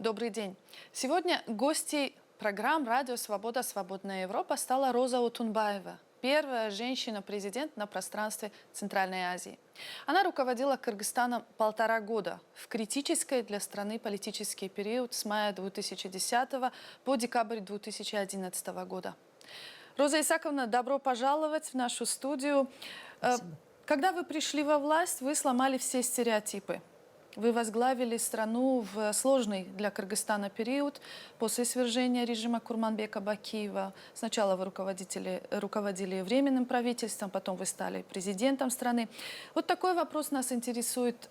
Добрый день. Сегодня гостьей программ «Радио Свобода. Свободная Европа» стала Роза Отунбаева, первая женщина-президент на пространстве Центральной Азии. Она руководила Кыргызстаном 1,5 года в критический для страны политический период с мая 2010 по декабрь 2011 года. Роза Исаковна, добро пожаловать в нашу студию. Спасибо. Когда вы пришли во власть, вы сломали все стереотипы. Вы возглавили страну в сложный для Кыргызстана период после свержения режима Курманбека Бакиева. Сначала вы руководили временным правительством, потом вы стали президентом страны. Вот такой вопрос нас интересует.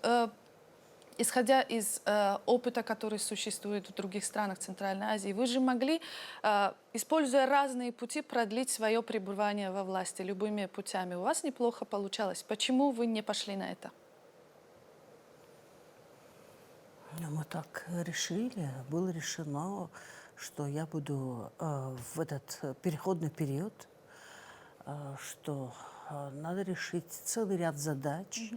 Исходя из опыта, который существует в других странах Центральной Азии, вы же могли, используя разные пути, продлить свое пребывание во власти любыми путями. У вас неплохо получалось. Почему вы не пошли на это? Мы так решили, было решено, что я буду в этот переходный период, что надо решить целый ряд задач.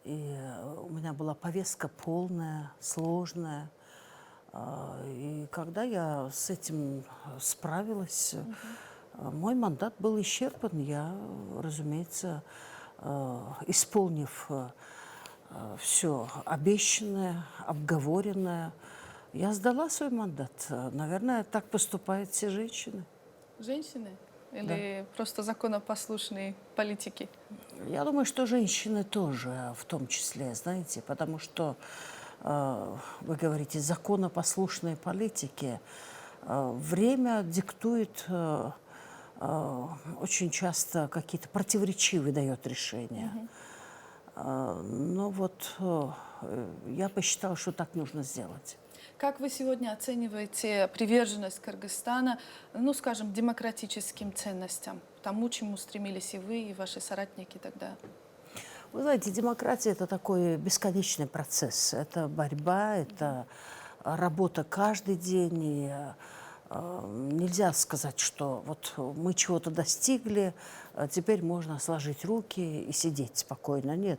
И у меня была повестка полная, сложная. И когда я с этим справилась, мой мандат был исчерпан. Я, разумеется, исполнив все обещанное, обговоренное, я сдала свой мандат. Наверное, так поступают все женщины. Женщины? Или просто законопослушные политики? Я думаю, что женщины тоже в том числе, знаете, потому что вы говорите законопослушные политики. Время диктует очень часто какие-то противоречивые дает решения. Но вот я посчитала, что так нужно сделать. Как вы сегодня оцениваете приверженность Кыргызстана, ну, скажем, демократическим ценностям, тому, чему стремились и вы, и ваши соратники тогда? Вы знаете, демократия – это такой бесконечный процесс. Это борьба, это работа каждый день. И нельзя сказать, что вот мы чего-то достигли, теперь можно сложить руки и сидеть спокойно. Нет.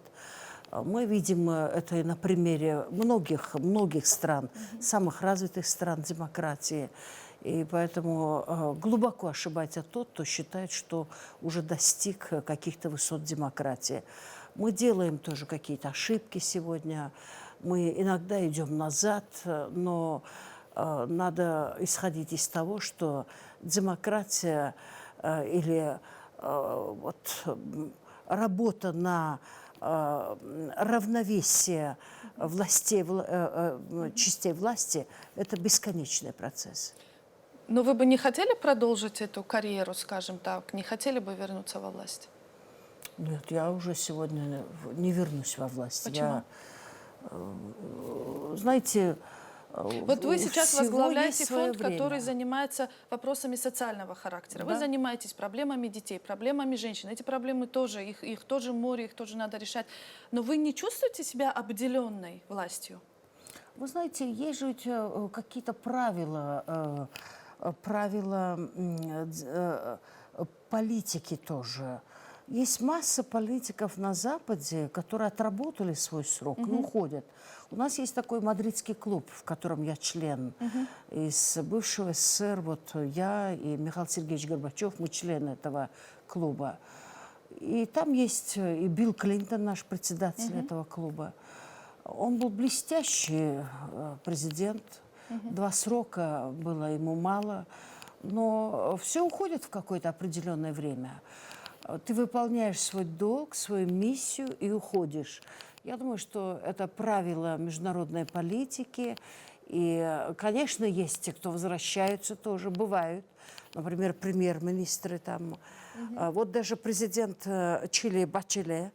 Мы видим это и на примере многих стран, самых развитых стран демократии. И поэтому глубоко ошибается тот, кто считает, что уже достиг каких-то высот демократии. Мы делаем тоже какие-то ошибки сегодня, мы иногда идем назад, но надо исходить из того, что демократия или работа на равновесие частей власти – это бесконечный процесс. Но вы бы не хотели продолжить эту карьеру, скажем так, не хотели бы вернуться во власть? Нет, я уже сегодня не вернусь во власть. Почему? Знаете, вот вы сейчас возглавляете фонд, время, который занимается вопросами социального характера. Да. Вы занимаетесь проблемами детей, проблемами женщин. Эти проблемы тоже, их тоже море, их тоже надо решать. Но вы не чувствуете себя обделенной властью? Вы знаете, есть же какие-то правила политики тоже. Есть масса политиков на Западе, которые отработали свой срок и уходят. У нас есть такой мадридский клуб, в котором я член. Из бывшего СССР, вот я и Михаил Сергеевич Горбачев, мы члены этого клуба. И там есть и Билл Клинтон, наш председатель этого клуба. Он был блестящий президент. 2 срока было ему мало. Но все уходит в какое-то определенное время. Ты выполняешь свой долг, свою миссию и уходишь. Я думаю, что это правило международной политики. И, конечно, есть те, кто возвращаются тоже, бывают. Например, премьер-министры там. Вот даже президент Чили Бачеле,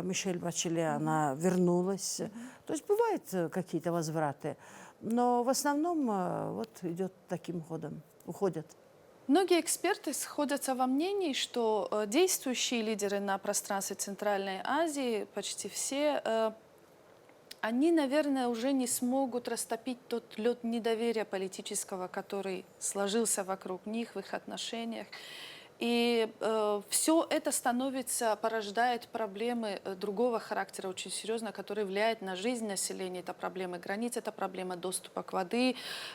Мишель Бачеле, она вернулась. То есть бывают какие-то возвраты. Но в основном вот идет таким ходом, уходят. Многие эксперты сходятся во мнении, что действующие лидеры на пространстве Центральной Азии, почти все, они, наверное, уже не смогут растопить тот лед недоверия политического, который сложился вокруг них в их отношениях. И все это порождает проблемы другого характера, очень серьезно, которые влияют на жизнь населения. Это проблемы границ, это проблема доступа к воде,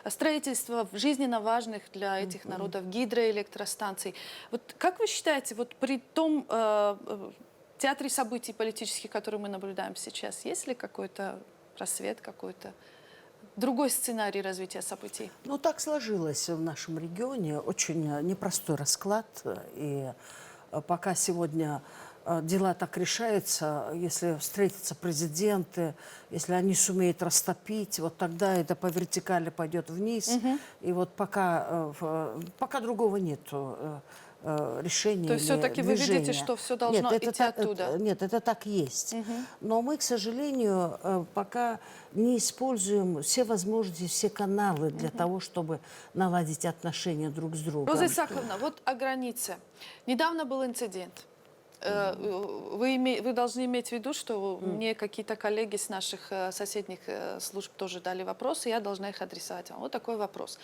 строительство жизненно важных для этих народов гидроэлектростанций. Вот как вы считаете, вот при том театре событий политических, которые мы наблюдаем сейчас, есть ли какой-то просвет, какой-то другой сценарий развития событий? Ну, так сложилось в нашем регионе. Очень непростой расклад. И пока сегодня дела так решаются, если встретятся президенты, если они сумеют растопить, вот тогда это по вертикали пойдет вниз. И вот пока другого нету решения. То есть или все-таки вы видите, движения. что все должно идти оттуда? Нет, это так есть. Но мы, к сожалению, пока не используем все возможности, все каналы для того, чтобы наладить отношения друг с другом. Роза Исаковна, вот о границе. Недавно был инцидент. Вы должны иметь в виду, что мне какие-то коллеги с наших соседних служб тоже дали вопросы, я должна их адресовать вам. Вот такой вопрос.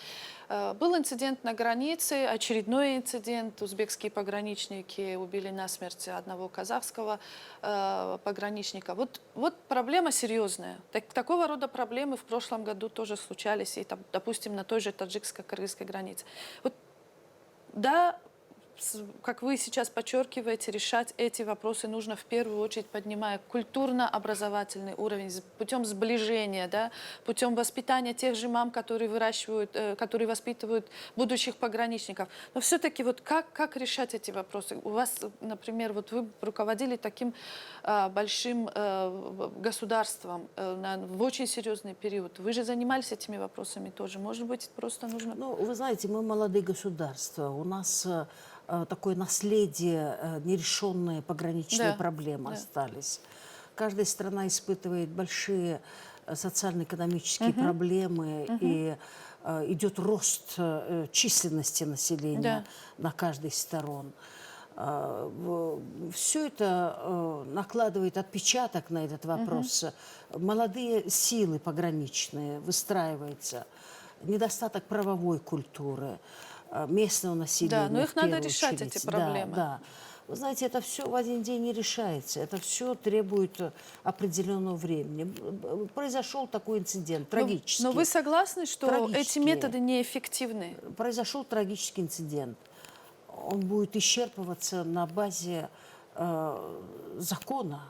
Был инцидент на границе, очередной инцидент. Узбекские пограничники убили насмерть одного казахского пограничника. Вот проблема серьезная. Такого рода проблемы в прошлом году тоже случались, и, допустим, на той же таджикско-кыргызской границе. Вот, да, как вы сейчас подчеркиваете, решать эти вопросы нужно в первую очередь, поднимая культурно-образовательный уровень, путем сближения, да, путем воспитания тех же мам, которые которые воспитывают будущих пограничников. Но все-таки вот как решать эти вопросы? У вас, например, вот вы руководили таким большим государством в очень серьезный период. Вы же занимались этими вопросами тоже. Может быть, просто нужно... Ну, вы знаете, мы молодые государства. У нас такое наследие, нерешенные пограничные проблемы остались. Каждая страна испытывает большие социально-экономические проблемы, и идет рост численности населения на каждой из сторон. Все это накладывает отпечаток на этот вопрос. Молодые силы пограничные выстраиваются, недостаток правовой культуры, местного населения. Да, но их надо решать, очередь. эти проблемы. Да. Вы знаете, это все в один день не решается. Это все требует определенного времени. Произошел такой инцидент, трагический. Но вы согласны, что эти методы неэффективны? Произошел трагический инцидент. Он будет исчерпываться на базе закона,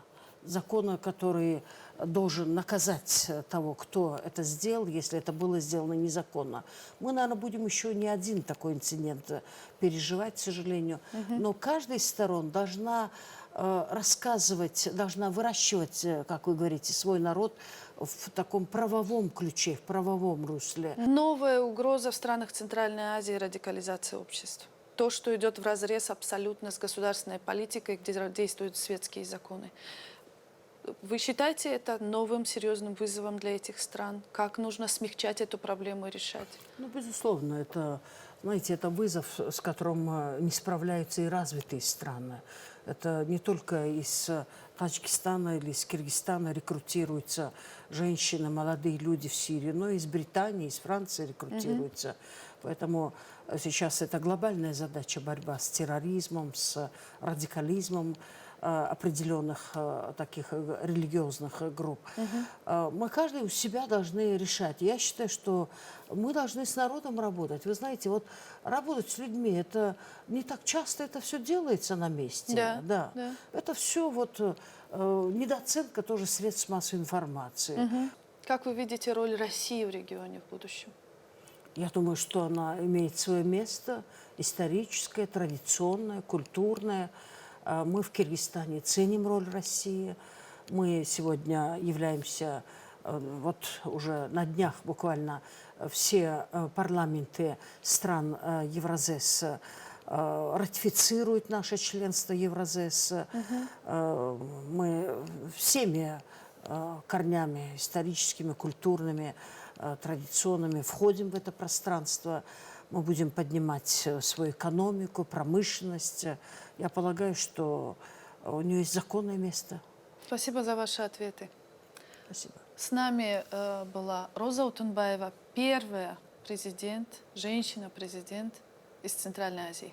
который должен наказать того, кто это сделал, если это было сделано незаконно. Мы, наверное, будем еще не один такой инцидент переживать, к сожалению. Но каждая из сторон должна рассказывать, должна выращивать, как вы говорите, свой народ в таком правовом ключе, в правовом русле. Новая угроза в странах Центральной Азии — радикализация обществ. То, что идет вразрез абсолютно с государственной политикой, где действуют светские законы. Вы считаете это новым серьезным вызовом для этих стран? Как нужно смягчать эту проблему и решать? Ну, безусловно, это, знаете, это вызов, с которым не справляются и развитые страны. Это не только из Таджикистана или из Киргизстана рекрутируются женщины, молодые люди в Сирию, но и из Британии, из Франции рекрутируются. Поэтому сейчас это глобальная задача — борьба с терроризмом, с радикализмом определенных таких религиозных групп. Мы каждый у себя должны решать. Я считаю, что мы должны с народом работать. Вы знаете, вот работать с людьми, это не так часто это все делается на месте. Да. Это все вот недооценка тоже средств массовой информации. Как вы видите роль России в регионе в будущем? Я думаю, что она имеет свое место историческое, традиционное, культурное. Мы в Киргизстане ценим роль России. Мы сегодня являемся, вот уже на днях буквально все парламенты стран Евразес ратифицируют наше членство Евразес. Мы всеми корнями историческими, культурными, традиционными входим в это пространство. Мы будем поднимать свою экономику, промышленность. Я полагаю, что у нее есть законное место. Спасибо за ваши ответы. Спасибо. С нами была Роза Утунбаева, первая женщина-президент из Центральной Азии.